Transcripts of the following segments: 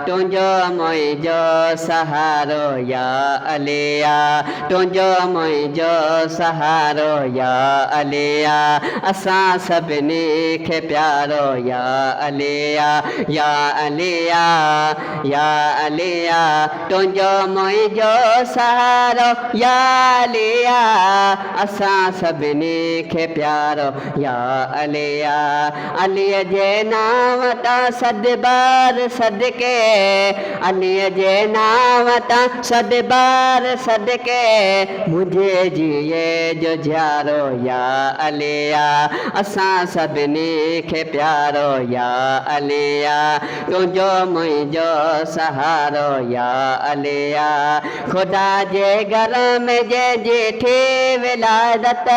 तुंहिंजो मुंहिंजो सहारो या अलिया तुंहिंजो मुंहिंजो सहारो या अलिया असां सभिनी खे प्यारो या अलिया या अलिया या अलिया तुंहिंजो मुंहिंजो सहारो या अलिया असां सभिनी खे प्यारो या अलिया अलीअ जे नाम तां सदबार सदके अलीअ जे नाम तां सदबार सदके मुंहिंजे जिए जो जियारो या अलिया असां सभिनी खे प्यारो या अलिया तुंहिंजो मुंहिंजो सहारो या अलिया ख़ुदा जे घर में जंहिंजी थी विलादत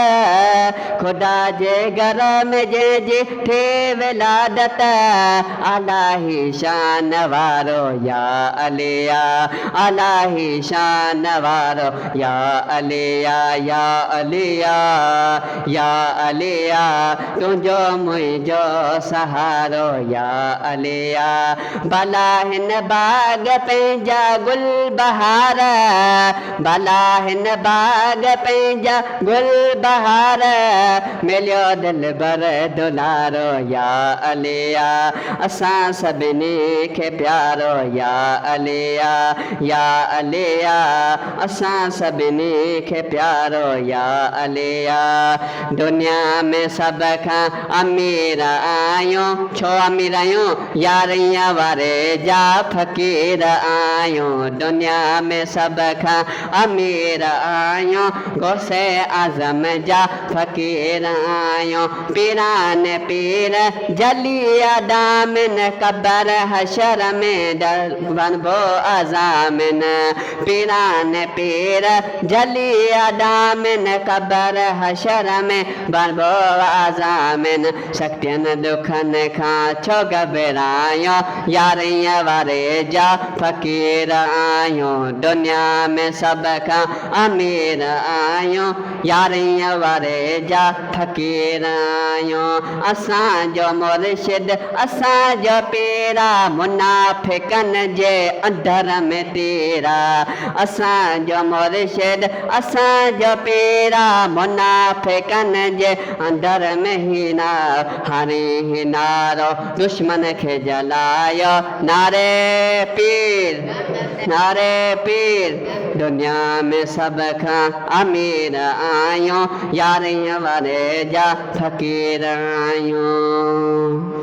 ख़ुदा जे घर में जंहिंजी थी विलादत अलाही शान वारो या अलिया अलाही शान वारो या अलिया या अलिया या अलिया तुंहिंजो मुंहिंजो सहारो या अलिया भला हिन बाग पंहिंजा गुल बहार भला हिन बाग पंहिंजा गुल बहार मिलियो दिल बर दुलारो या अलिया असां सभिनी खे प्यारो या अलिया या अलिया असां सभिनी खे प्यारो या अलिया दुनिया में सभ खां अमीर आहियूं छो अमीर आहियूं यारियां वारे जा फ़क़ीर आहियूं दुनिया में सभ खां अमीर आहियूं गौसे आज़म जा फ़क़ीर आहियूं पीरान पीर जलिया दामिन कबर हशर में बनबो अज़ामिन पीरान पीर जलिया दामिन कबर हशर में बनबो अज़ामिन शक्तियुनि दुखनि खां छो घबरायूं यारियां वारे जा फ़क़ीर आहियूं दुनिया में सभ खां अमीर आहियूं यारियां वारे जा फ़क़ीर आहियूं असांजो मुर्शिद असांजो पीरा मुनाफ़िक़नि जे अंदर में तीरा असांजो मुर्शिद असांजो पीरा मुनाफ़िक़नि जे अंदर में हीना हाणे हिनारो दुश्मन खे जलायो नारे पीर दुनिया में सभ खां अमीर आहियूं यारियां वारे जा फ़क़ीर आहियूं।